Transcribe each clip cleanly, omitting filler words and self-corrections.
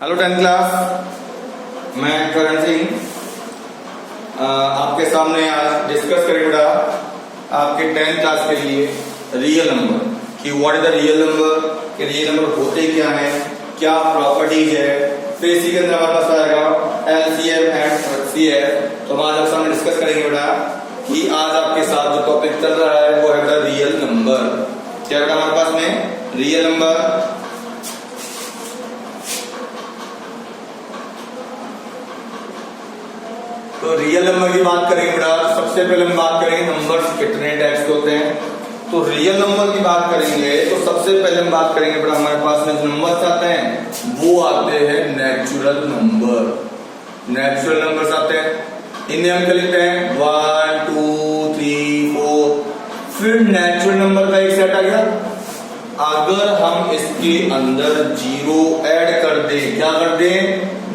Hello 10th class, मैं करण सिंह आपके सामने आज डिस्कस करेंगे आपके 10th क्लास के लिए रियल नंबर कि what is the real number, कि रियल नंबर होते क्या है, क्या प्रॉपर्टीज है। फिर इसी के अंदर हमारे पास आएगा एलसीएम एंड एचसीएफ। तो हम आज आपके सामने डिस्कस करेंगे कि आज आपके साथ जो टॉपिक चल रहा है वो है रियल नंबर। क्या बेटा हमारे पास में रियल नंबर। तो रियल नंबर की बात करेंगे बेटा, सबसे पहले हम बात करेंगे नंबर्स कितने टाइप्स के होते हैं। तो रियल नंबर की बात करेंगे तो सबसे पहले हम बात करेंगे बेटा हमारे पास में जो नंबर्स आते हैं वो आते हैं नेचुरल नंबर। नेचुरल नंबर्स आते हैं, इन्हें हम क्या लिखते हैं 1 2 3 4। फिर नेचुरल नंबर का एक सेट आ गया। अगर हम इसके अंदर जीरो ऐड कर दें, क्या कर दें,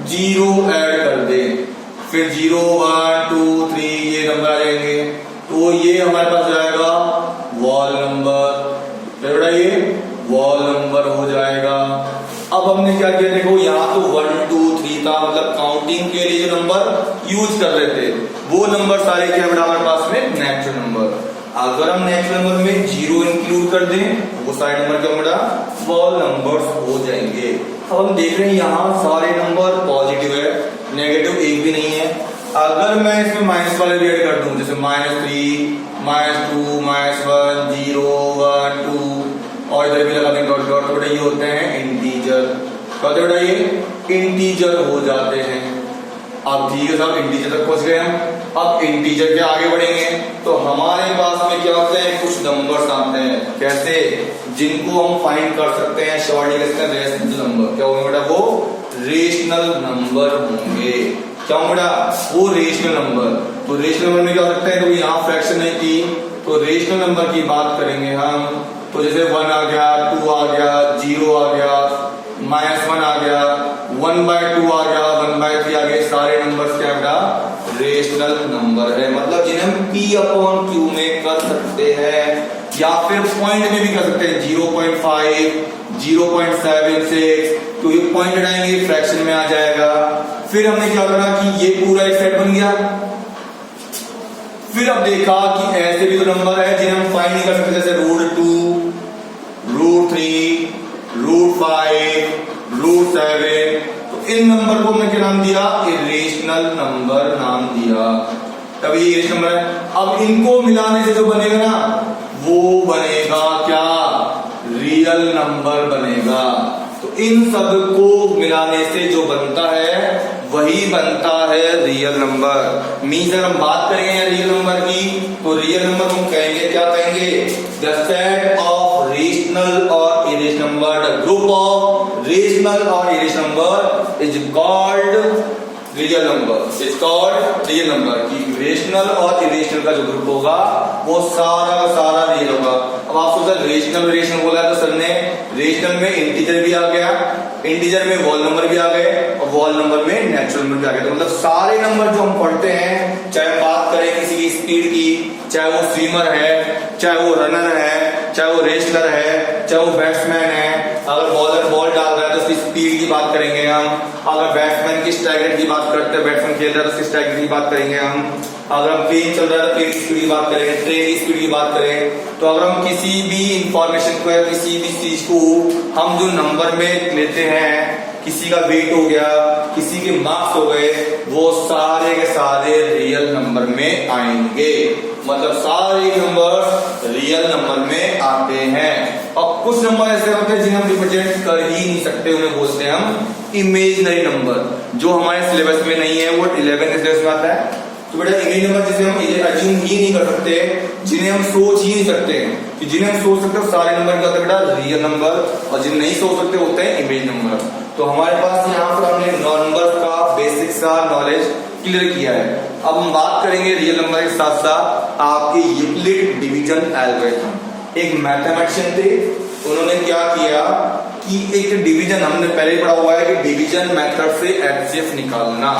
जीरो ऐड कर दें, फिर 0 1 2 3 ये नंबर आ जाएंगे, तो ये हमारे पास जाएगा वॉल नंबर। बेटा ये वॉल नंबर हो जाएगा। अब हमने क्या किया, देखो यहाँ तो 1 2 3 था, मतलब काउंटिंग के लिए जो नंबर यूज कर रहे थे वो नंबर सारे क्या बेटा हमारे पास में नेचुरल नंबर। अगर हम नेचुरल नंबर में जीरो इंक्लूड कर दें वो सारे नंबर क्या बेटा वॉल नंबर्स हो जाएंगे। अब हम देख रहे हैं यहाँ सारे नंबर पॉजिटिव है, नेगेटिव एक भी नहीं है। अगर मैं इसमें माइनस वाले भी ऐड कर दूं, जैसे -3 -2 -1 0 1 2 और इधर भी लगा दें डॉट डॉट, तो बेटा ये होते हैं इंटीजर। क्या होते हैं बेटा ये इंटीजर हो जाते हैं। अब ठीक है साहब, इंटीजर तक पहुंच गए हम। अब इंटीजर के आगे बढ़ेंगे तो हमारे पास में क्या होते हैं, कुछ नंबर्स आते हैं कैसे, जिनको हम फाइंड कर सकते हैं शॉर्टली रेशनल नंबर। क्या होंगे बेटा वो रेशनल नंबर होंगे। क्या होंगे बेटा वो रेशनल नंबर। तो रेशनल नंबर में क्या हो सकता है, तो यहाँ फ्रैक्शन नहीं की, तो रेशनल नंबर की बात करेंगे हम। तो जैसे 1 आ गया, 2 आ गया, 0 आ गया, -1 आ गया, 1/2 आ गया, 1/3 आ गया, सारे नंबर्स क्या बेटा रेशनल नंबर है। मतलब जिन्हें हम P/Q में कर सकते हैं या फिर पॉइंट में भी कर सकते हैं, 0.5 0.76, तो ये पॉइंट हटाएंगे फ्रैक्शन में आ जाएगा। फिर हमने क्या करा कि ये पूरा एक सेट बन गया। फिर अब देखा कि ऐसे भी तो नंबर है जिन्हें हम फाइंड नहीं कर सकते, जैसे √2 √3 √5 √7। तो इन नंबर को हमने क्या नाम दिया, इरेशनल नंबर नाम दिया। तब ये इरेशनल नंबर है। अब इनको मिलाने से जो बनेगा ना वो बनेगा क्या, रियल नंबर बनेगा। तो इन सब को मिलाने से जो बनता है वही बनता है रियल नंबर। मीन्स अगर हम बात करेंगे रियल नंबर की, तो रियल नंबर हम कहेंगे, क्या कहेंगे, द सेट ऑफ रेशनल और irrational number, the group of rational और irrational number is called real number, is called real number. की रेशनल और इरेशनल का जो ग्रुप होगा वो सारा का सारा रियल होगा। अब आप सोचा रेशनल रेशनल बोला तो सर ने रेशनल में इंटीजर भी आ गया, इंटीजर में वॉल नंबर भी आ गए और वॉल नंबर में नेचुरल नंबर भी आ गए। तो मतलब सारे नंबर जो हम पढ़ते हैं, चाहे बात करें किसी की स्पीड की, चाहे वो स्विमर है, चाहे वो रनर है, चाहे वो रेसलर है, चाहे वो बैट्समैन है, अगर बॉलर बॉल डाल रहा है तो उसकी स्पीड की बात करेंगे हम। अगर बैट्समैन की स्ट्राइक रेट की बात करते हैं, बैट्समैन खेल रहा है तो उसकी स्ट्राइक रेट की बात करेंगे हम। अगर हम प्लेन चल रहा है तो प्लेन की स्पीड की बात करेंगे, ट्रेन की स्पीड की बात करें। तो अगर हम किसी भी इंफॉर्मेशन को या किसी भी चीज को हम जो नंबर में लेते हैं, किसी का वेट हो गया, किसी के मार्क्स हो गए, वो सारे के सारे रियल नंबर में आएंगे। मतलब सारे नंबर रियल नंबर में आते हैं। और कुछ नंबर ऐसे होते हैं जिन्हें हम रिप्रेजेंट कर ही नहीं सकते, उन्हें बोलते हैं हम इमेजिनरी नंबर, जो हमारे सिलेबस में नहीं है, वो 11th सिलेबस में आता है। तो बेटा इमेज नंबर जिसे हम अज्यूम ही नहीं कर सकते, जिन्हें हम सोच ही नहीं सकते, कि जिन्हें हम सोच सकते हो सारे नंबर क्या होते हैं बेटा रियल नंबर, और जिन्हें नहीं सोच सकते होते हैं इमेज नंबर। तो हमारे पास यहाँ पर हमने नंबर का बेसिक सा नॉलेज क्लियर किया है। अब हम बात करेंगे रियल नंबर के साथ साथ आपके यूक्लिड डिवीजन एल्गोरिथम। एक मैथमेटिशियन थे, उन्होंने क्या किया कि एक डिवीजन, हमने पहले पढ़ा हुआ है कि डिवीजन मेथड से एचसीएफ निकालना।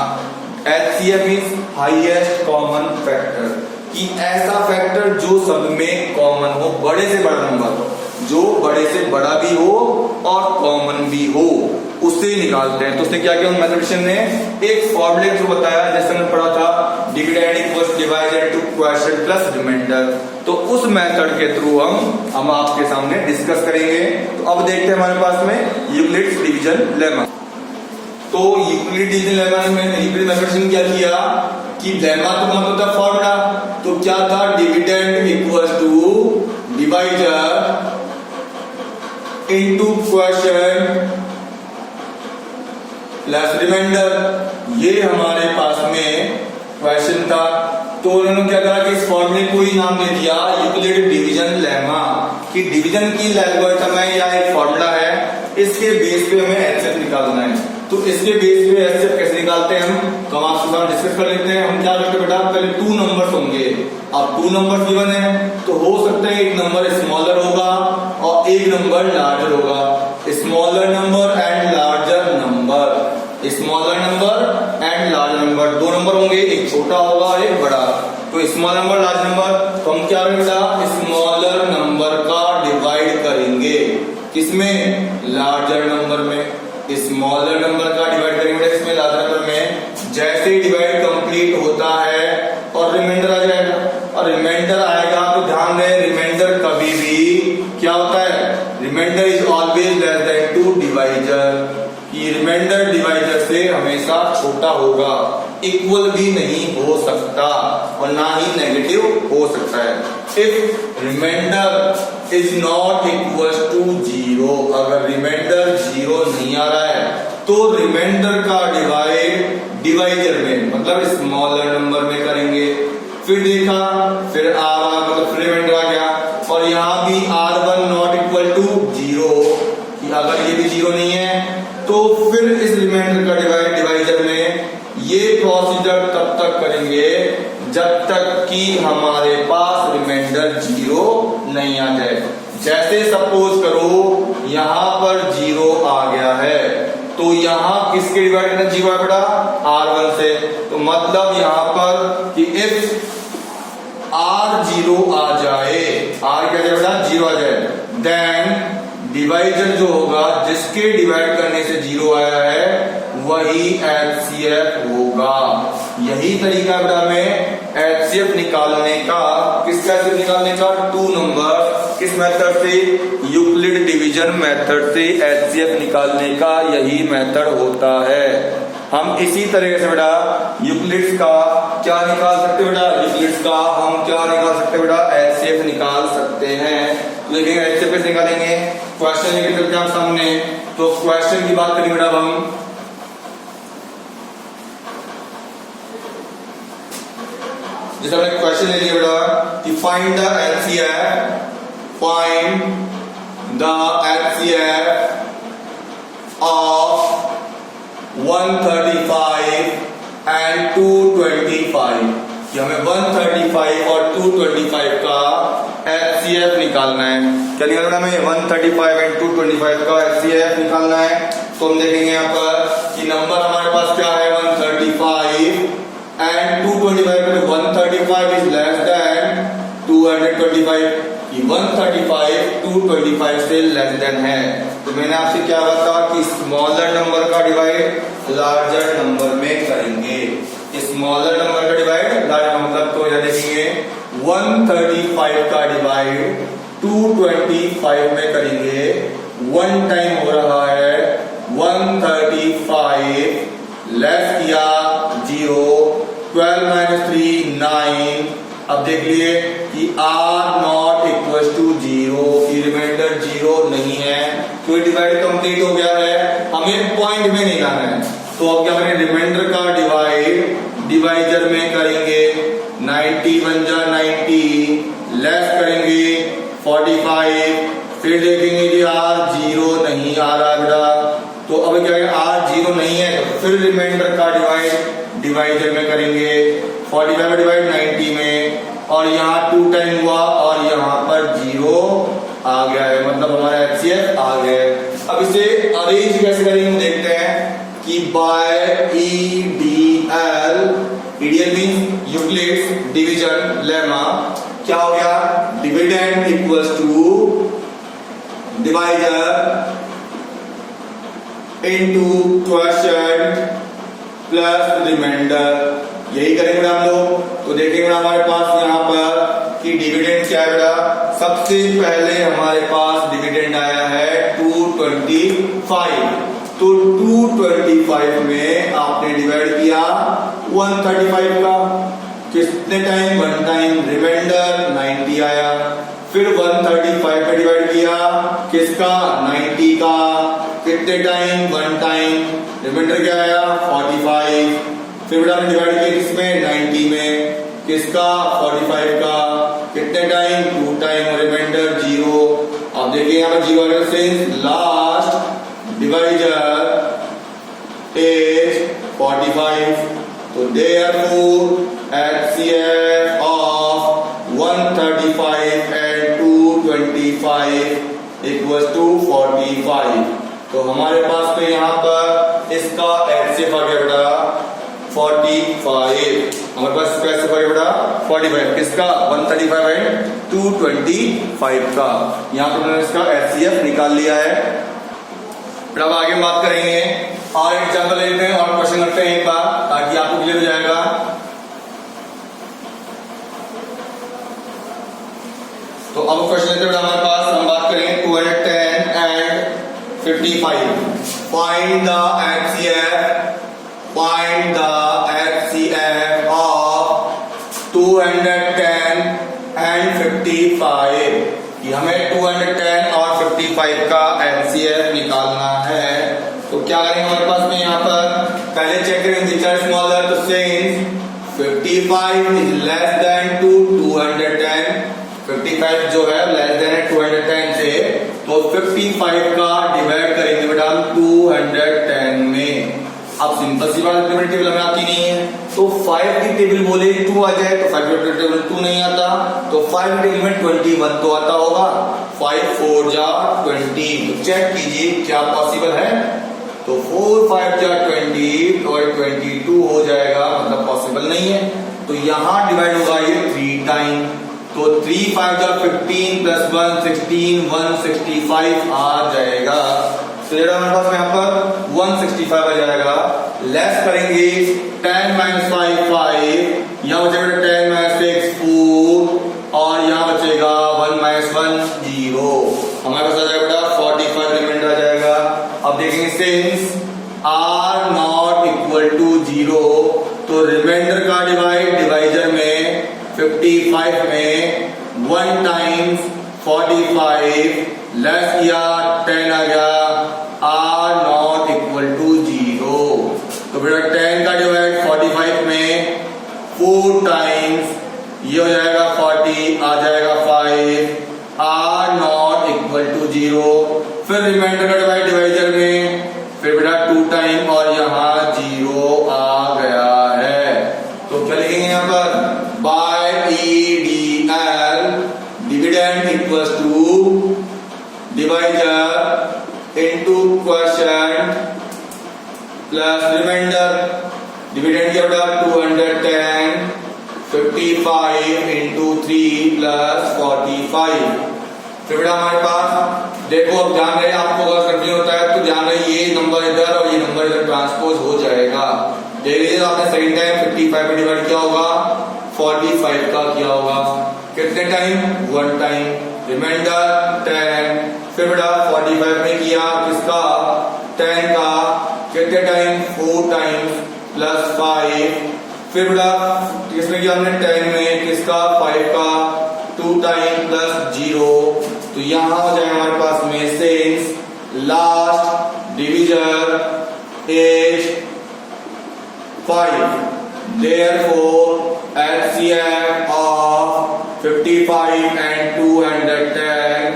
HCF means highest common factor, कि ऐसा फैक्टर जो सब में कॉमन हो, बड़े से बड़ा नंबर, जो बड़े से बड़ा भी हो और कॉमन भी हो। उससे निकालते हैं। तो उसने क्या किया, मैथमेटिशियन ने एक फॉर्मूले जो बताया, जैसे हमने पढ़ा था dividend equals divided to quotient plus remainder, तो उस मेथड के थ्रू हम आपके सामने डिस्कस करेंगे। तो अब देखते हैं हमारे पास में यूक्लिड्स डिवीजन लेमा। तो यूक्लिड डिवीजन लेमा में यूक्लिड मैथमेटिशियन क्या किया कि लेमा तो मतलब होता है फॉर्मूला, तो क्या था, dividend equals to divider into quotient plus remainder. ये हमारे पास में क्वेश्चन था। तो उन्होंने क्या कहा कि इस फॉर्मूले को ही नाम दे दिया यूक्लिड डिवीजन लेमा, कि डिवीजन की एल्गोरिथम है या एक फॉर्मूला है, इसके बेस पे हमें एचसीएफ निकालना है। तो इसके बेस पे एचसीएफ कैसे निकालते हैं तो हम आपके साथ डिस्कस कर लेते हैं। हम क्या करते हैं बेटा, पहले 2 नंबर्स होंगे। अब 2 नंबर्स गिवन है तो हो सकता है एक नंबर स्मॉलर होगा और एक नंबर लार्जर होगा। Smaller number and larger number, smaller number and large number, 2 number होंगे, एक छोटा होगा और एक बड़ा। तो स्मॉल नंबर लार्ज नंबर, तो हम क्या करेंगे, स्मॉलर नंबर का डिवाइड करेंगे किसमें, लार्जर नंबर में। स्मॉलर नंबर का डिवाइड करेंगे इसमें लार्जर नंबर में। जैसे ही डिवाइड कंप्लीट होता है और रिमाइंडर आ जाएगा, और रिमाइंडर आएगा तो ध्यान दें रिमाइंडर कभी भी क्या होता है, remainder is always less than 2 divisor. ये रिमाइंडर डिवाइजर से हमेशा छोटा होगा, इक्वल भी नहीं हो सकता और ना ही नेगेटिव हो सकता है। If remainder is not equal to 0, अगर रिमाइंडर 0 नहीं आ रहा है तो रिमाइंडर का डिवाइड डिवाइजर में मतलब स्मॉलर नंबर में करेंगे। फिर देखा, फिर मतलब फिर रिमाइंडर आ गया और यहाँ भी R1 नॉट इक्वल टू 0, अगर ये भी 0 नहीं है तो फिर इस रिमाइंडर का डिवाइड डिवाइजर में। ये प्रोसीजर तब तक करेंगे जब तक कि हमारे पास रिमाइंडर 0 नहीं आ जाए। जैसे सपोज करो यहां पर 0 आ गया है तो यहां किसके डिवाइड करना, 0 है बेटा R1 से, तो मतलब यहां पर कि इफ R0 आ जाए, R क्या जाए बेटा 0 आ जाए, देन डिवाइजर जो होगा जिसके डिवाइड करने से 0 आया है वही एचसीएफ होगा। यही तरीका बेटा में एचसीएफ निकालने का, किसका एचसीएफ निकालने का, 2 नंबर किस मेथड से, यूक्लिड डिवीजन मेथड से एचसीएफ निकालने का यही मेथड होता है। हम इसी तरह से बेटा यूक्लिड्स का क्या निकाल सकते बेटा, यूक्लिड्स का हम क्या निकाल सकते बेटा, एचसीएफ निकाल सकते हैं। तो देखेंगे एचसीएफ कैसे निकालेंगे, क्वेश्चन लेके चलते हैं आप सामने। तो क्वेश्चन की बात करेंगे बेटा हम, जैसे हमने क्वेश्चन ले लिया बेटा कि find the HCF, find the HCF of 135 and 225। कि हमें 135 और 225 का एचसीएफ निकालना है। क्या निकालना है हमें, 135 एंड 225 का एचसीएफ निकालना है। तो हम देखेंगे यहाँ पर कि नंबर हमारे पास क्या है, 135 एंड 225, 135 इज लेस देन 225, कि 135 225 से लेस देन है। तो मैंने आपसे क्या बताया कि स्मॉलर नंबर का डिवाइड लार्जर नंबर में करेंगे। स्मॉलर नंबर का डिवाइड लार्जर मतलब, तो यह देखेंगे 135 का डिवाइड 225 में करेंगे। 1 टाइम हो रहा है 135 लेस किया 0, 12 माइनस 3 9। अब देख लिए कि R नॉट इक्वल टू 0, की रिमाइंडर 0 नहीं है, तो डिवाइड कंप्लीट हो गया है, हमें पॉइंट में नहीं लाना है। तो अब क्या करेंगे, रिमाइंडर का डिवाइड डिवाइजर में करेंगे, 90 बन जा 90, लेस करेंगे 45, फिर देखेंगे कि R 0 नहीं आ रहा बेटा, तो अब क्या करेंगे, R 0 नहीं है तो फिर रिमाइंडर का डिवाइड डिवाइजर में करेंगे, 45 का डिवाइड 90 में, और यहाँ 2 टाइम हुआ और यहाँ पर 0 आ गया है, मतलब हमारा एचसीएफ आ गया है। अब इसे अरेंज कैसे करेंगे देखते हैं कि by EDL, EDL means Euclid's division lemma, क्या हो गया, dividend equals to divisor into quotient plus remainder, यही करेंगे बेटा हम लोग। तो देखेंगे बेटा हमारे पास यहाँ पर कि डिविडेंड क्या है बेटा। सबसे पहले हमारे पास डिविडेंड आया है 225, तो 225 में आपने डिवाइड किया 135 का, कितने टाइम, 1 टाइम, रिमाइंडर 90 आया। फिर 135 पे डिवाइड किया किसका, 90 का, कितने टाइम, 1 टाइम, रिमाइंडर क्या आया 45। फिर बेटा हमने डिवाइड किया किसमें, 90 में, किसका, 45 का, कितने टाइम, 2 टाइम, रिमाइंडर 0। अब देखिए यहाँ पर 0 सिंस लास्ट डिवाइजर इज 45, तो therefore HCF of 135 and 225 equals to 45। तो हमारे पास तो यहाँ पर इसका HCF आ गया बेटा 45, हमारे पास इसका HCF आ गया बेटा 45, किसका, 135 एंड 225 का। यहाँ पर मैंने इसका HCF निकाल लिया है। फिर अब आगे बात करेंगे और एग्जाम्पल लेते हैं और क्वेश्चन करते हैं एक बार, ताकि आपको क्लियर हो जाएगा। तो अब क्वेश्चन लेते हैं हमारे पास, हम बात करेंगे 210 and 55। Find the HCF of 210 and 55। कि हमें 210 और 55 का HCF निकालना है। तो क्या करेंगे हमारे पास में यहाँ पर, पहले चेक करेंगे विच आर स्मॉलर, तो सिंस 55 इज लेस देन 210, 55 जो है लेस देन है 210 से, तो 55 का डिवाइड करेंगे बेटा हम 210 में। अब सिंपल सी बात, टेबल हमें आती नहीं है, तो 5 की टेबल बोले 2 आ जाए, तो 5 की टेबल 2 नहीं आता, तो 5 की टेबल में 21 तो आता होगा, 5 4 जा 20। तो चेक कीजिए क्या पॉसिबल है, तो 4 5 जा 20 और 22 हो जाएगा, मतलब पॉसिबल नहीं है। तो यहाँ डिवाइड होगा ये 3 टाइम, तो 3 5 जा 15 प्लस 1 16, 165 आ जाएगा। तो हमारे पास यहाँ पर 165 आ जाएगा। लेस करेंगे 10 - 5 5, यहाँ बचेगा 10 - 6 4, और यहाँ बचेगा 1 - 1 0। हमारे पास आ जाएगा बेटा 45 रिमाइंडर आ जाएगा। अब देखेंगे since r not equal to 0, तो रिमाइंडर का डिवाइजर में 55 में 1 टाइम्स 45 लेस किया 10 आ गया, r नॉट इक्वल टू 0। तो बेटा 10 का डिवाइड 45 में 4 टाइम्स, ये हो जाएगा 40, आ जाएगा 5, r नॉट इक्वल टू 0। फिर रिमाइंडर का डिवाइड डिवाइजर में, फिर बेटा 2 टाइम, और यहाँ 0 आ गया है। तो क्या लिखेंगे यहाँ पर, by EDL dividend equals to divisor into quotient plus remainder. Dividend क्या बेटा 210, 55 इंटू 3 प्लस 45। फिर बेटा हमारे पास देखो, अब ध्यान रहे, आपको अगर कंफ्यूजन होता है तो ध्यान रहे, ये नंबर इधर और ये नंबर इधर ट्रांसपोज हो जाएगा। देख लीजिए आपने सेकंड टाइम 55 पे डिवाइड किया होगा, 45 का किया होगा, कितने टाइम, 1 टाइम, रिमाइंडर 10। फिर बेटा 45 में किया किसका, 10 का, कितने टाइम, 4 टाइम्स प्लस 5। फिर बेटा किसमें किया हमने, 10 में, किसका, 5 का, 2 टाइम प्लस 0। तो यहां हो जाए हमारे पास में since last divisor is 5, therefore HCF of 55 and 210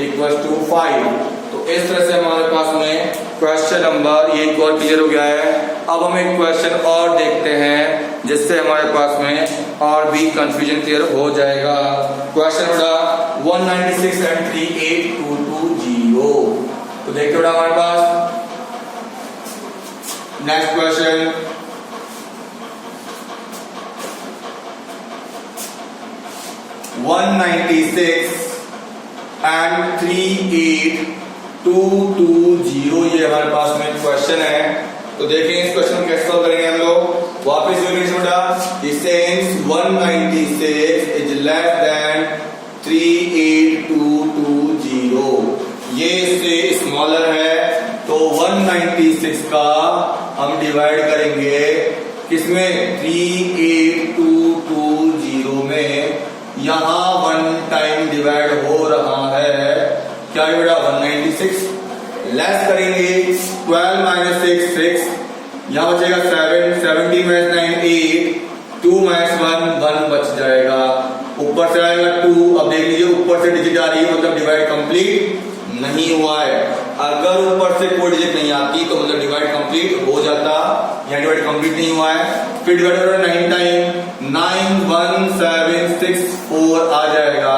equals to 5। तो इस तरह से हमारे पास में क्वेश्चन नंबर ये एक और क्लियर हो गया है। अब हम एक क्वेश्चन और देखते हैं जिससे हमारे पास में और भी कंफ्यूजन क्लियर हो जाएगा। क्वेश्चन बड़ा 196 and 38220। तो देखिए बड़ा हमारे पास नेक्स्ट क्वेश्चन 196 and 38220 220 ये हमारे पास में क्वेश्चन है। तो देखें इस क्वेश्चन को कैसे सॉल्व करेंगे हम लोग। वापस यूनिट छोटा, since 196 इज लेस देन 38220, ये इससे स्मॉलर है, तो 196 का हम डिवाइड करेंगे किसमें, 38220 में। यहां 1 टाइम डिवाइड हो रहा है, क्या बेटा 196, लेस करेंगे 12 माइनस 6 6, यहां बचेगा 7, 17 माइनस 9 8, 2 माइनस 1 1 बच जाएगा, ऊपर से आएगा 2। अब देख लीजिए ऊपर से डिजिट आ रही है, मतलब डिवाइड कंप्लीट नहीं हुआ है। अगर ऊपर से कोई डिजिट नहीं आती तो मतलब डिवाइड कंप्लीट हो जाता, यहाँ डिवाइड कंप्लीट नहीं हुआ है। फिर डिवाइड करो 9 टाइम, 9 1 7 6 4 आ जाएगा,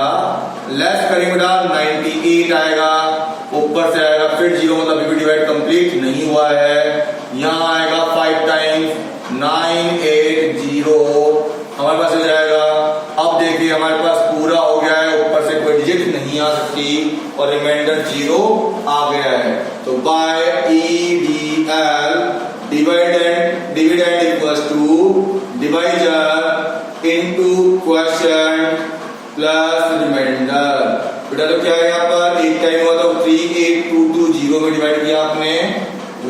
लेस करेंगे बेटा 98 आएगा, ऊपर से आएगा फिर 0, मतलब अभी डिवाइड कंप्लीट नहीं हुआ है। यहाँ आएगा 5 टाइम्स, 980 हमारे पास हो जाएगा। अब देखिए हमारे पास पूरा हो गया है, ऊपर से कोई डिजिट नहीं आ सकती और रिमाइंडर 0 आ गया है। तो by EDL dividend equals to divisor into question plus remainder. बेटा तो क्या है यहाँ पर, एक टाइम हुआ तो 38220 में डिवाइड किया आपने,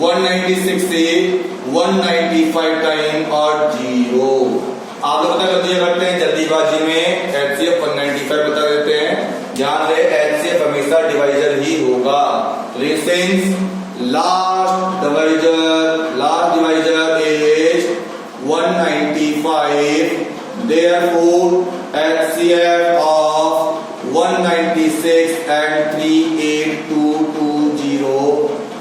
196 से 195 टाइम और 0। आप लोग पता करते हैं जल्दीबाजी में HCF 195 बता देते हैं, ध्यान से HCF हमेशा डिवाइजर ही होगा। Since last divisor is 195, therefore HCF of 196 and 38220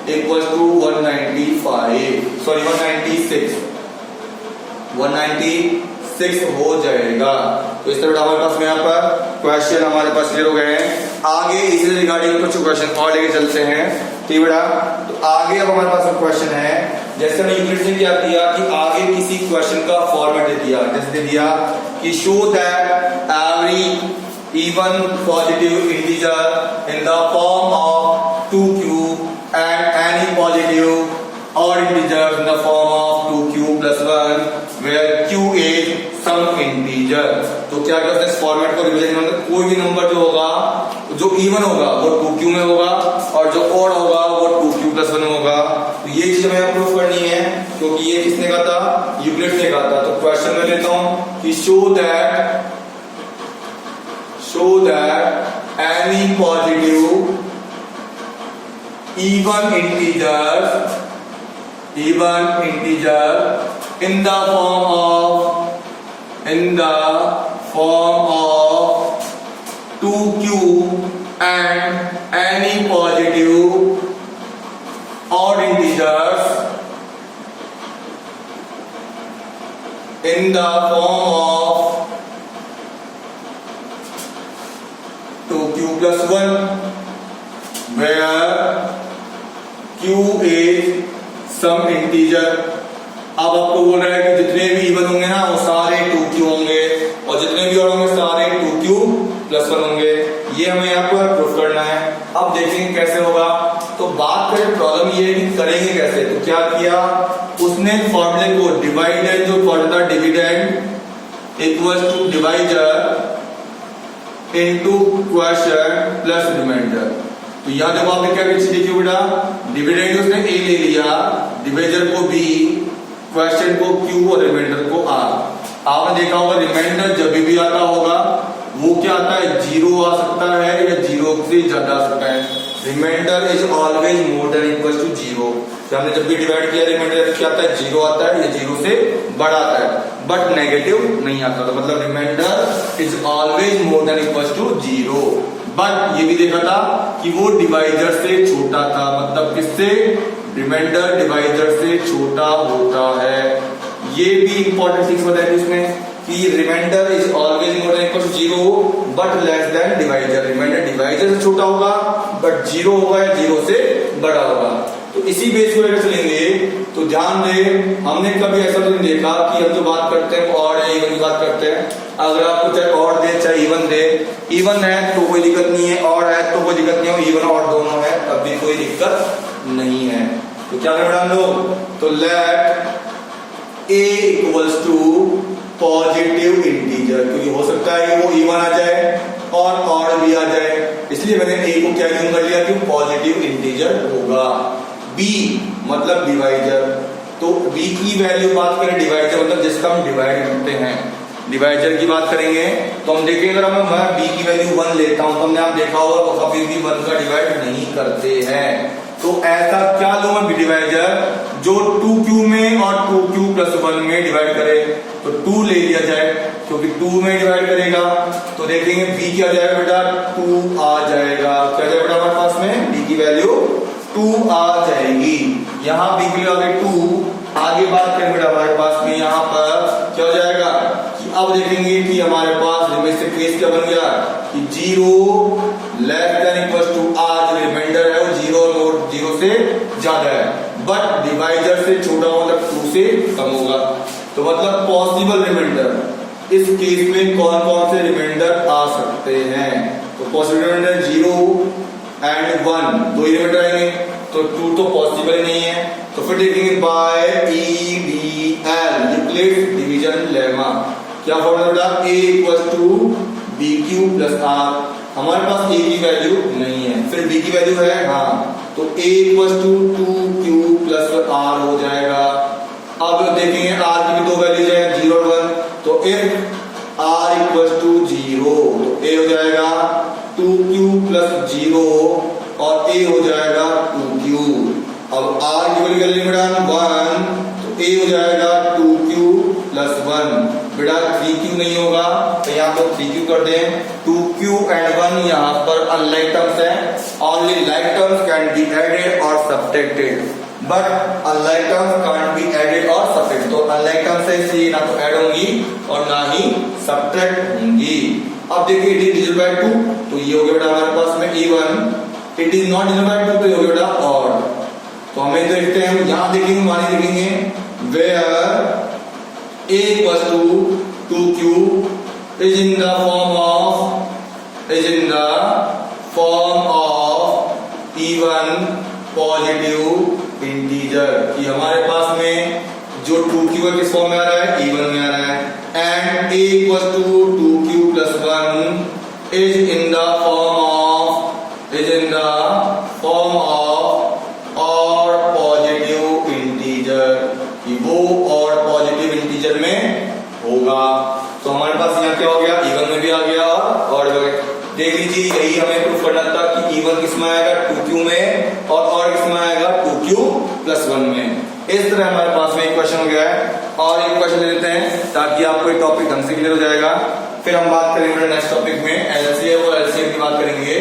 equals to 196 हो जाएगा। तो इस तरह हमारे पास में यहाँ पर क्वेश्चन हमारे पास क्लियर हो गए हैं। आगे इसी रिगार्डिंग कुछ क्वेश्चन और लेके चलते हैं, ठीक बेटा। तो आगे अब हमारे पास क्वेश्चन है, जैसे हमने यूनिट से क्या किया कि आगे किसी क्वेश्चन का फॉर्मेट दे दिया, जैसे दे दिया कि show that every even positive integer in the form of 2 cube and any positive odd integer in the form of 2 cube plus 1 where q is some integer। तो क्या करते हैं इस फॉर्मेट को रिप्रेजेंट करने, कोई भी नंबर जो होगा, जो इवन होगा वो 2q में होगा और जो ऑड होगा वो 2q plus 1 होगा। तो ये चीज हमें प्रूफ करनी है, क्योंकि ये किसने कहा था, यूक्लिड ने कहा था। तो क्वेश्चन में लेता हूं कि show that any positive even integer in the form of 2q and any positive odd integers in the form of 2q plus 1 where q is some integer। अब आपको बोल रहा है कि जितने भी इवन होंगे ना वो सारे 2q होंगे और जितने भी और होंगे सारे 2q plus 1 होंगे। ये हमें यहाँ पर प्रूफ करना है। अब देखेंगे कैसे होगा। तो बात करें प्रॉब्लम ये कि करेंगे कैसे। तो क्या किया, उसने फॉर्मूले को डिवाइडेड, जो formula dividend equals to divisor into question plus remainder. तो यहाँ जब आपने क्या देखिए बेटा, डिविडेंड उसने ए ले लिया, डिवाइजर को बी, क्वेश्चन को क्यू और रिमाइंडर को आर। आपने देखा होगा रिमाइंडर जब भी आता होगा वो क्या आता है, 0 आ सकता है या 0 से ज्यादा आ सकता है। Remainder is always more than equal to 0। हमने जब भी डिवाइड किया रिमाइंडर क्या आता है, 0 आता है या 0 से बड़ा आता है, बट नेगेटिव नहीं आता। तो मतलब remainder is always more than equal to 0। But ये भी देखा था कि वो डिवाइजर से छोटा था, मतलब किससे, रिमाइंडर डिवाइजर से छोटा होता है। ये भी इंपॉर्टेंट थिंग्स बताया इसमें कि remainder is always more than equal to 0 but less than divisor. Remainder divisor से छोटा होगा बट 0 होगा या 0 से बड़ा होगा। तो इसी बेस को लेकर चलेंगे। तो ध्यान दे, हमने कभी ऐसा तो नहीं देखा कि हम जो बात करते हैं ऑड है इवन की बात करते हैं। अगर आपको चाहे ऑड दे चाहे इवन दे, इवन है तो कोई दिक्कत नहीं है, ऑड है तो कोई दिक्कत नहीं है, इवन ऑड दोनों है तब भी कोई दिक्कत नहीं है। तो क्या करें हम लोग, तो let a equals to positive integer, क्योंकि हो सकता है कि वो इवन आ जाए और ऑड भी आ जाए, इसलिए मैंने a को क्या यूज कर लिया कि पॉजिटिव इंटीजर होगा। b मतलब डिवाइजर, तो b की वैल्यू बात करें डिवाइजर मतलब जिसका हम डिवाइड करते हैं, डिवाइजर की बात करेंगे तो हम देखेंगे अगर मैं b की वैल्यू 1 लेता हूं तो हमने आप देखा होगा तो कभी भी 1 का डिवाइड नहीं करते हैं। तो ऐसा क्या लो मैं डिवाइजर जो 2q में और 2q प्लस 1 में डिवाइड करे, तो 2 ले लिया जाए क्योंकि 2 में डिवाइड करेगा तो देखेंगे b क्या जाएगा बेटा 2 आ जाएगा। क्या जाएगा बेटा हमारे पास में b की वैल्यू 2 आ जाएगी। यहाँ b की वैल्यू आ गई 2। आगे बात करें बेटा हमारे पास में यहाँ पर क्या हो जाएगा कि अब देखेंगे कि हमारे पास लिमिट से केस क्या बन गया कि 0 less than equal to r, जो रिमाइंडर है वो 0 और 0 से ज्यादा है, बट डिवाइजर से छोटा मतलब 2 से कम होगा। तो मतलब पॉसिबल रिमाइंडर इस केस में कौन कौन से रिमाइंडर आ सकते हैं, तो पॉसिबल रिमाइंडर 0 एंड 1 दो ही रिमाइंडर आएंगे, तो 2 तो पॉसिबल नहीं है। तो फिर देखेंगे by EDL Euclid division lemma, क्या फॉर्मूला बेटा a equal to bq plus r, हमारे पास a की वैल्यू नहीं है, फिर b की वैल्यू है हाँ, तो a equal to 2q plus r हो जाएगा। अब देखेंगे r की भी दो वैल्यूज है 0 और 1, तो if r इक्वल टू 0 तो a हो जाएगा 2q प्लस 0 और a हो जाएगा 2q। अब r की वैल्यू बेटा 1 तो a हो जाएगा 2q प्लस 1, बेटा 3q नहीं होगा तो यहाँ पर 3q कर दें। 2q एंड 1 यहाँ पर अनलाइक टर्म्स है, only like terms can be added और subtracted, but unlike terms can't be added और सब्ट्रैक्टेड। तो अनलाइक टर्म्स है इसलिए ना तो ऐड होंगी और ना ही सब्ट्रैक्ट होंगी। अब देखिए इट इज डिविजिबल बाय 2, तो ये हो गया बेटा हमारे पास में a1, it is not divisible by 2 तो ये हो गया बेटा ऑड। तो हमें देखते हैं यहाँ देखेंगे माने देखेंगे where a equals to 2q is in the form of even positive integer, कि हमारे पास में जो 2q है किस फॉर्म में आ रहा है इवन में आ रहा है, and a equals to 2q plus 1 is in the form of और पॉजिटिव इंटीजर, कि वो और पॉजिटिव इंटीजर में होगा। तो हमारे पास यहाँ क्या हो गया इवन में भी आ गया और ऑड में। देख लीजिए यही हमें प्रूफ करना था कि इवन किस में आएगा 2q में और ऑड किस में आएगा 2q प्लस 1 में। इस तरह हमारे पास में एक क्वेश्चन हो गया है और एक क्वेश्चन ले लेते हैं ताकि आपको एक टॉपिक ढंग से क्लियर हो जाएगा। फिर हम बात करेंगे नेक्स्ट टॉपिक में एलसीएम और एलसीएम की बात करेंगे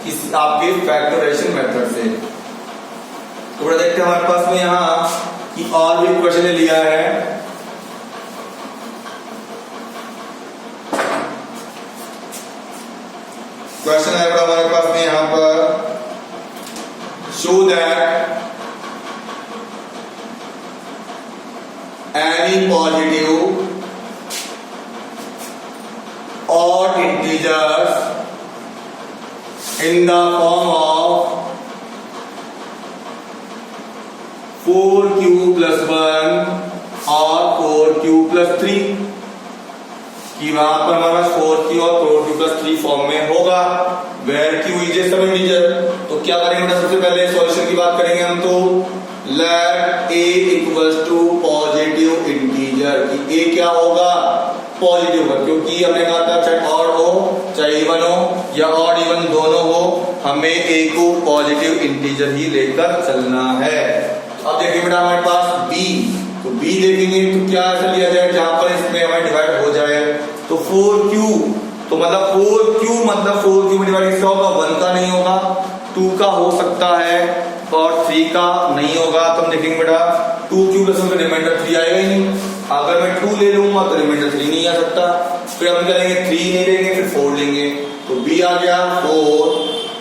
इस आपके फैक्टराइजेशन मेथड से। तो देखते हैं हमारे पास में यहाँ कि और भी क्वेश्चन ले लिया है। क्वेश्चन है हमारे पास में यहाँ पर शो दैट एनी पॉजिटिव और integers in the form of 4q plus 1 और 4q plus 3 कि वहां पर हमारा 4q और 4q plus 3 फॉर्म में होगा where q is a sum integer। तो क्या करेंगे बेटा सबसे पहले सॉल्यूशन की बात करेंगे हम। तो let a equals to positive integer कि a क्या होगा पॉजिटिव होगा, क्योंकि हमने कहा था चाहे ऑड हो चाहे इवन हो या ऑड इवन दोनों हो हमें a को पॉजिटिव इंटीजर ही लेकर चलना है। अब देखिए बेटा हमारे पास b, तो b देखेंगे तो क्या ऐसा लिया जाए जहां पर इसमें हमें डिवाइड हो जाए। तो 4q तो मतलब 4q में डिवाइड किसका होगा 1 का नहीं होगा, 2 का हो सकता है और 3 का नहीं होगा। तो हम देखेंगे बेटा 2q प्लस में रिमाइंडर 3 आएगा ही नहीं, अगर मैं 2 ले लूंगा तो रिमाइंडर 3 नहीं आ सकता। फिर हम करेंगे 3 नहीं लेंगे फिर 4 लेंगे, तो b आ गया 4।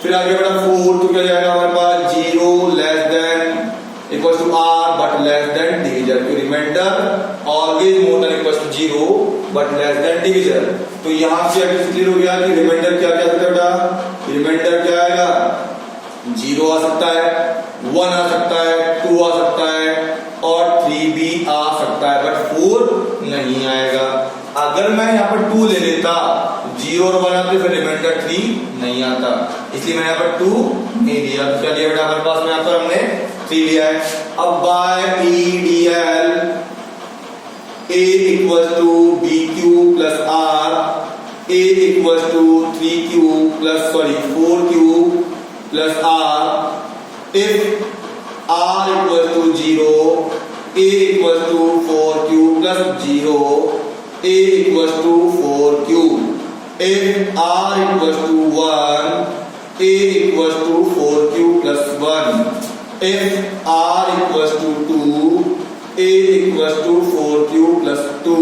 फिर आ गया बेटा 4 तो क्या जाएगा हमारे पास 0 less than equal to r but less than division, तो remainder always more than equal to 0 but less than division. तो यहाँ से क्लियर हो गया कि रिमाइंडर क्या क्या सकता है बेटा, रिमाइंडर क्या आएगा, 0 आ सकता है, 1 आ सकता है, 2 आ सकता है और 3 भी आ सकता है, बट 4 नहीं आएगा। अगर मैं यहाँ पर 2 ले लेता, 0 और 1 आते, फिर रिमाइंडर 3 नहीं आता, इसलिए मैंने यहाँ पर 2 नहीं लिया। क्या लिया बेटा हमारे पास में, यहाँ पर हमने 3 लिया है। अब by EDL A equal to BQ plus R, A equal to 3Q plus 4Q plus R, if R equal to 0, A equal to 4Q plus 0, A equal to 4Q, if R equal to 1, A equal to 4Q plus 1, if R equal to 2, A equal to 4Q plus 2,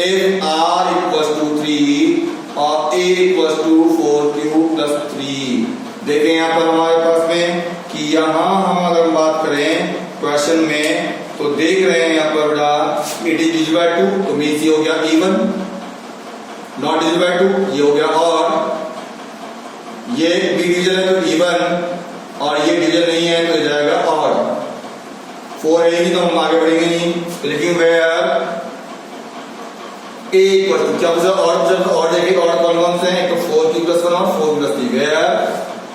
if R equal to 3 और A equal to 4Q plus 3। देखें यहाँ पर हमारे पास में कि यहाँ हम अगर बात करें क्वेश्चन में, तो देख रहे हैं यहाँ पर बेटा इट इज डिविजिबल बाय 2, तो मींस ये हो गया इवन, नॉट डिविजिबल बाय 2 ये हो गया और, ये भी डिविजन है तो इवन और ये डिविजन नहीं है तो जाएगा और। 4 रहेगी तो हम आगे बढ़ेंगे नहीं, तो लिखेंगे वेयर A इक्वल टू क्या पूछा और, जब और देखिए और कौन कौन से हैं, एक तो 4Q प्लस 1 और 4Q plus 3, where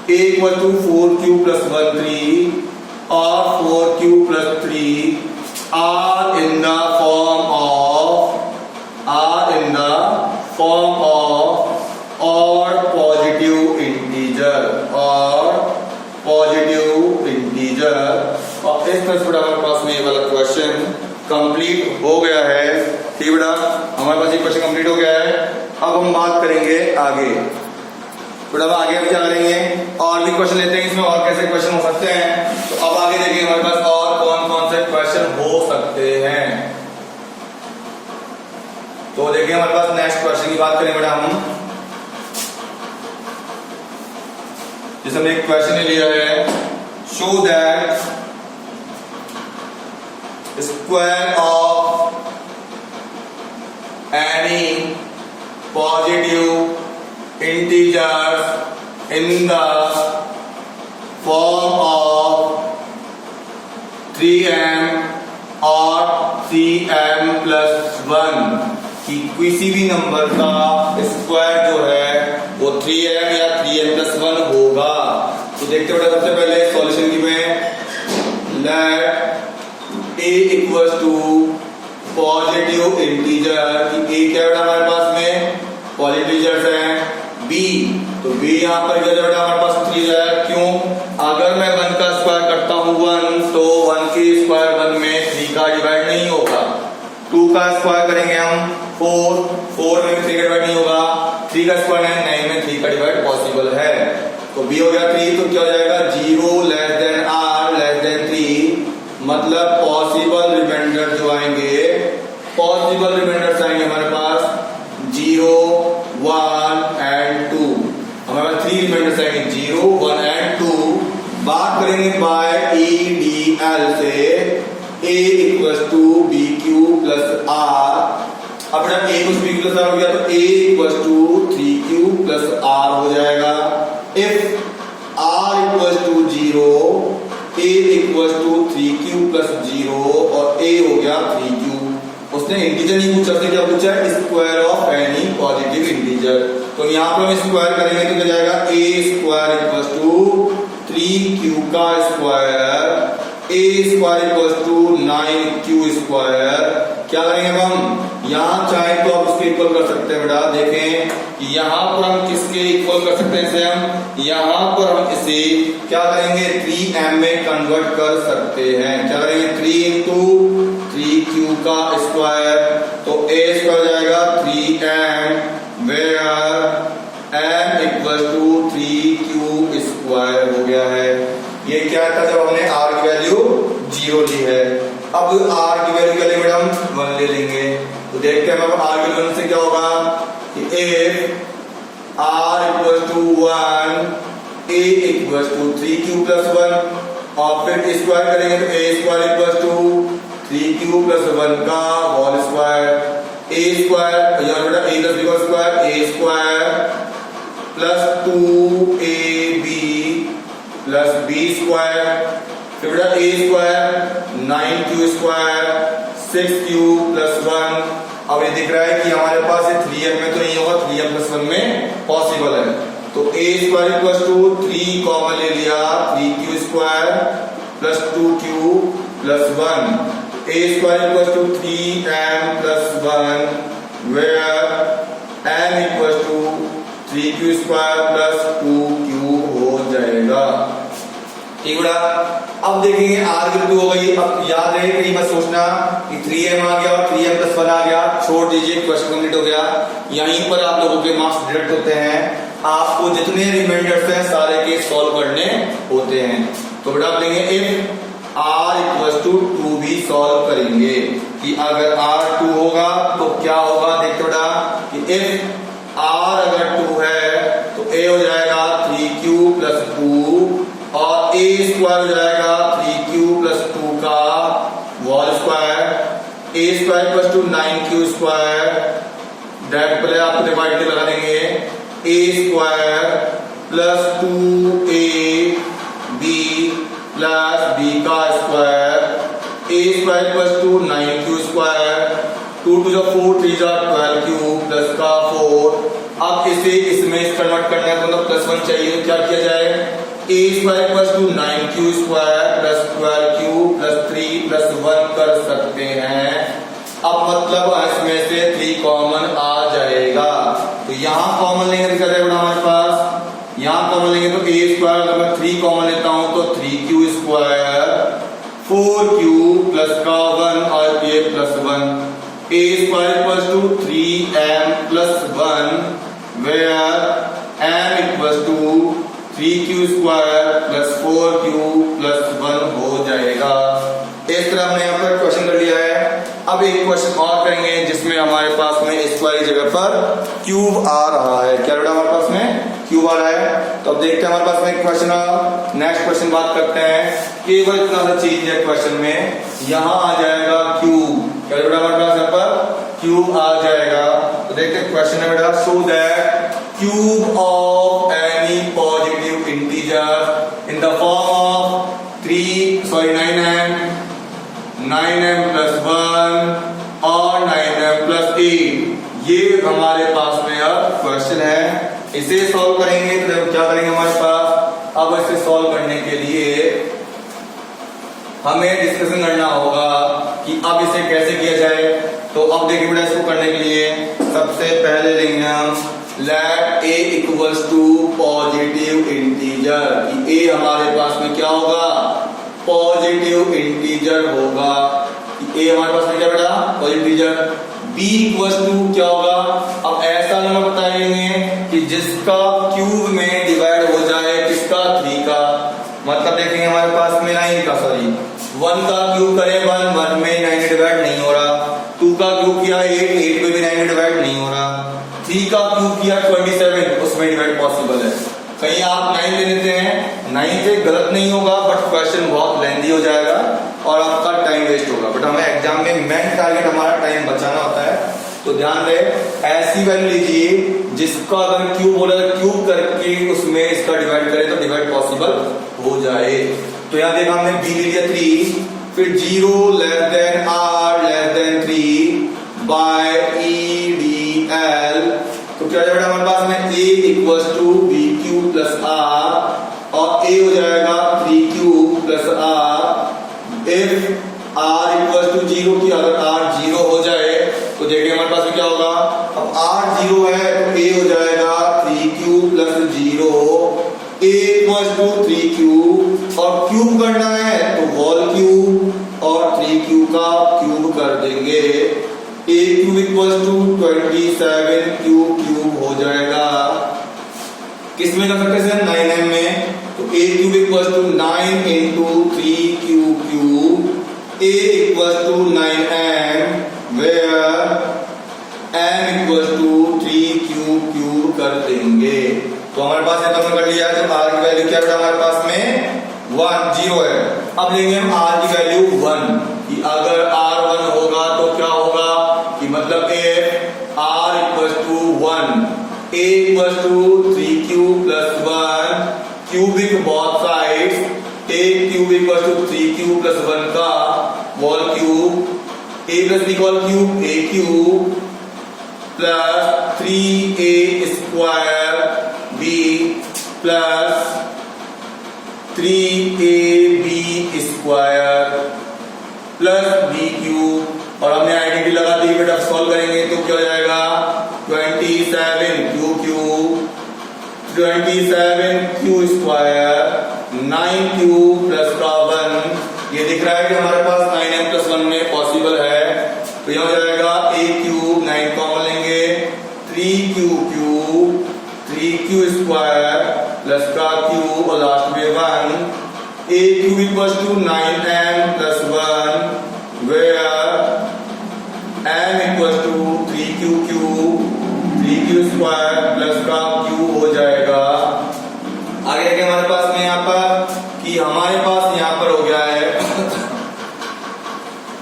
A equal to 4Q plus 1 3 और 4Q plus 3 are in the form of और पॉजिटिव इंटीजर और इस तरह से बेटा हमारे पास में ये वाला क्वेश्चन कंप्लीट हो गया है। ठीक बेटा, हमारे पास ये क्वेश्चन कंप्लीट हो गया है। अब हम बात करेंगे आगे, बेटा आगे हम क्या करेंगे, और भी क्वेश्चन लेते हैं इसमें, और कैसे क्वेश्चन हो सकते हैं। तो अब आगे देखिए हमारे पास और कौन कौन से क्वेश्चन हो सकते हैं। तो देखिए हमारे पास नेक्स्ट क्वेश्चन की बात करें बेटा हम, जैसे हमने एक क्वेश्चन लिया है, show that square of any positive integers in the form of 3m और 3m प्लस 1 कि किसी भी नंबर का स्क्वायर जो है वो 3m या 3m प्लस 1 होगा। तो देखते बेटा सबसे पहले सॉल्यूशन की में, let a equal to positive integer कि a क्या बेटा हमारे पास में पॉजिटिव इंटीजर्स हैं, b तो b यहाँ पर क्या बेटा हमारे पास 3 है, क्यों, अगर मैं 1 का स्क्वायर करता हूँ 1 तो 1 के स्क्वायर 1 में 3 का डिवाइड नहीं होगा, 2 का स्क्वायर करेंगे हम 4 में 3 का डिवाइड नहीं होगा, 3 का स्क्वायर 9 में 3 का डिवाइड पॉसिबल है। तो b हो गया 3, तो क्या हो जाएगा 0 less than r less than 3, मतलब पॉसिबल रिमाइंडर जो आएंगे, पॉसिबल रिमाइंडर्स आएंगे हमारे पास 0 1 एंड 2, हमारे पास 3 रिमाइंडर्स आएंगे 0 1 एंड 2। बात करेंगे बाय EDL से A equal to BQ plus R, अब जब A कुछ BQ प्लस R हो गया तो A equal to 3Q plus R हो जाएगा। If R equal to 0, A equal to 3Q plus 0 और A हो गया 3Q। उसने इंटीजर नहीं पूछा, उसने क्या पूछा है, square of any positive integer. तो यहाँ पर हम स्क्वायर करेंगे तो क्या जाएगा, A square equal to 3Q का square, A square equal to 9Q square. क्या करेंगे हम, यहाँ चाहे तो आप उसके इक्वल कर सकते हैं बेटा, देखें कि यहाँ पर हम किसके इक्वल कर सकते हैं, इसे हम यहाँ पर हम इसे क्या करेंगे 3m में कन्वर्ट कर सकते हैं। क्या करेंगे 3 इंटू 3Q का स्क्वायर, तो A स्क्वायर जाएगा 3m where m equal to 3Q square हो गया है। ये क्या था जब हमने r की वैल्यू 0 ली है। अब r की वैल्यू क्या लेंगे हम 1 ले लेंगे, तो देखते हैं अब r की वैल्यू से क्या होगा कि if r equal to 1 A equal to 3Q plus 1, और फिर स्क्वायर करेंगे तो a square equal to 3q plus 1 का होल स्क्वायर, ए स्क्वायर यहाँ बेटा ए प्लस बी का square, a square plus 2ab plus b square, फिर बेटा ए square 9q square 6q plus 1। अब ये दिख रहा है कि हमारे पास ये 3m में तो नहीं होगा, 3m प्लस 1 में पॉसिबल है, तो a square equal to 3 common ले लिया, 3q square plus 2q plus 1, a square equals to 3m plus 1 where m equals to 3q square plus 2q हो जाएगा। ठीक बेटा, अब देखेंगे r की 2 हो गई। अब याद रहे कहीं मत सोचना कि 3m आ गया और 3m plus 1 आ गया, छोड़ दीजिए, क्वेश्चन कंप्लीट हो गया। यहीं पर आप लोगों के मार्क्स डिडक्ट होते हैं, आपको जितने रिमाइंडर्स हैं सारे के सॉल्व करने होते हैं। तो बेटा आप लेंगे इफ r इक्वल टू 2 भी सॉल्व करेंगे कि अगर r 2 होगा तो क्या होगा। देखते बेटा कि इफ r अगर 2 है तो a हो जाएगा 3q प्लस 2 और a स्क्वायर हो जाएगा 3q प्लस 2 का whole square, a square plus 2 9q square, direct पहले आपको डिवाइड लगा देंगे, a square plus 2ab plus b का square, a square plus 2 9q square, 2 टू जा 4 3 जा 12q प्लस का 4। अब इसे इसमें कन्वर्ट करना है तो मतलब प्लस 1 चाहिए, तो क्या किया जाए, a square plus 2 9q square plus 12q plus 3 plus 1 कर सकते हैं। अब मतलब इसमें से 3 कॉमन आ जाएगा, तो यहाँ कॉमन लेंगे तो क्या जाएगा हमारे पास, यहाँ कॉमन लेंगे तो a स्क्वायर, अगर 3 कॉमन लेता हूं तो 3q स्क्वायर 4q प्लस का 1 और a plus 1, a square equals to 3m plus 1 where m equals to 3q square plus 4q plus 1 हो जाएगा। इस तरह हमने यहाँ पर क्वेश्चन कर लिया है। अब एक क्वेश्चन और करेंगे जिसमें हमारे पास में स्क्वायर की जगह पर क्यूब आ रहा है। क्या बेटा हमारे पास में क्यूब आ रहा है, तो अब देखते हैं हमारे पास में क्वेश्चन। नेक्स्ट क्वेश्चन बात करते हैं, केवल इतना सा चीज है क्वेश्चन में, यहाँ आ जाएगा क्यूब। क्या बेटा हमारे पास यहाँ पर क्यूब आ जाएगा, तो देखते हैं क्वेश्चन है बेटा, show that cube of any positive integer in the form of 9m plus 1 और 9m प्लस 8, ये हमारे पास में अब क्वेश्चन है। इसे सॉल्व करेंगे तो क्या करेंगे हमारे पास, अब इसे सॉल्व करने के लिए हमें डिस्कशन करना होगा कि अब इसे कैसे किया जाए। तो अब देखिए बेटा, इसको करने के लिए सबसे पहले लेंगे हम let a equals to positive integer, कि a हमारे पास में क्या होगा, पॉजिटिव इंटीजर होगा। a हमारे पास में क्या बेटा, positive integer. b equals to क्या होगा, अब ऐसा नंबर बताएंगे कि जिसका क्यूब में डिवाइड हो जाए किसका, 3 का। मतलब देखेंगे हमारे पास में 9 का, सॉरी 1 का क्यूब करें 1 में 9 डिवाइड नहीं हो रहा, 2 का क्यूब किया 8 में भी 9 डिवाइड नहीं हो रहा, 3 का क्यूब किया 27, उसमें डिवाइड पॉसिबल है। कहीं आप 9 ले लेते हैं, 9 से गलत नहीं होगा बट क्वेश्चन बहुत लेंथी हो जाएगा और आपका टाइम वेस्ट होगा। बट हमें एग्जाम में मेन टारगेट हमारा टाइम बचाना होता है, तो ध्यान रहे ऐसी वैल्यू लीजिए जिसका अगर क्यूब बोला तो क्यूब करके उसमें इसका डिवाइड करें तो डिवाइड पॉसिबल हो जाए। तो यहाँ देखा हमने b ले लिया 3, फिर 0 less than r less than 3 by EDL, तो क्या जाएगा हमारे पास में a equals to bq plus r और a हो जाएगा 3q plus r। If r equals to 0 की अगर r 0 हो जाए तो देखिए हमारे पास में क्या होगा, अब r 0 है तो a हो जाएगा 3q plus 0, a equals to 3q और क्यूब करना है तो होल क्यूब और 3q का क्यूब कर देंगे, a cube equals to 27 cube हो जाएगा। किसमें कर सकते हैं 9m में, तो a cube equals to 9 into 3q cube, a equals to 9m where m equals to 3q cube कर देंगे। तो हमारे पास ये तो हमने कर लिया है, तो r की वैल्यू क्या है हमारे पास में 1 0 है। अब लेंगे हम r की वैल्यू 1 कि अगर r 1 होगा तो क्या होगा कि मतलब r equal to 1, a equal to 3q plus 1 cubic both sides, take cube equal to 3q plus 1 का whole cube, a plus b whole cube, a cube plus 3a square b plus 3ab square plus b cube. और हमने identity लगा दी बेटा, solve करेंगे तो क्या हो जाएगा 27q cube, 27q square, 9q plus का 1, ये दिख रहा है कि हमारे पास 9m प्लस 1 में पॉसिबल है, तो यह हो जाएगा a क्यूब, 9 कॉमन लेंगे, 3q cube, 3q square plus का क्यूब और लास्ट में 1, a cube equal to 9m plus 1 where m equal to 3q cube, 3q square plus का क्यूब हो जाएगा। आगे आगे हमारे पास में यहाँ पर कि हमारे पास यहाँ पर हो गया है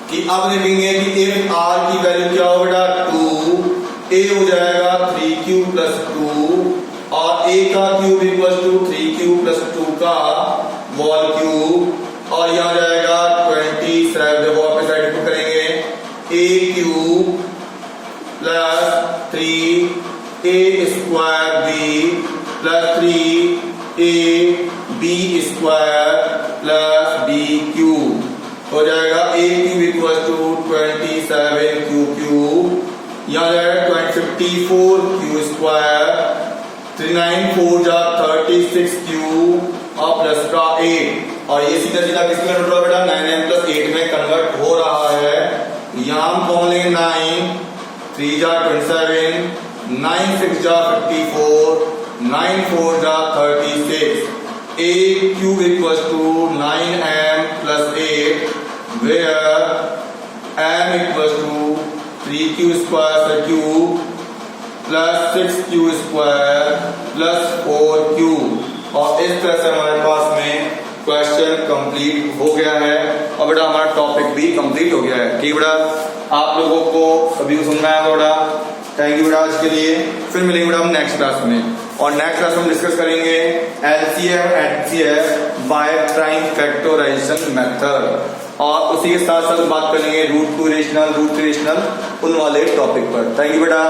कि अब देखेंगे कि if r की वैल्यू क्या हो बेटा 2, a हो जाएगा 3q प्लस 2 और a का cube equal to 3q plus 2 का होल क्यूब और यह आ जाएगा 27, देखो वापस साइड को करेंगे a cube plus 3a square b plus 3ab square plus b cube हो जाएगा a cube equal to 27q cube, यहाँ जाएगा 54q स्क्वायर, 394 जा 36q और प्लस का 8 और ये सीधा सीधा किसमें कन्वर्ट हो बेटा 9m प्लस 8 में कन्वर्ट हो रहा है। यहाँ हम कौन लेंगे 9, 3 जा 27, 9 6 जा 54, 9 4 जा 36, a cube equal to 9m plus 8 where m equals to 3q square cube plus 6q square plus 4q और इस तरह से हमारे पास में क्वेश्चन कंप्लीट हो गया है और बेटा हमारा टॉपिक भी कंप्लीट हो गया है। ठीक बेटा, आप लोगों को सभी को सुनना है बेटा। थैंक यू बेटा आज के लिए। फिर मिलेंगे बेटा हम नेक्स्ट क्लास में और नेक्स्ट क्लास में हम डिस्कस करेंगे LCM HCF by prime factorisation method और उसी के साथ साथ बात करेंगे root two rational, root three rational, उन वाले टॉपिक पर। थैंक यू बेटा।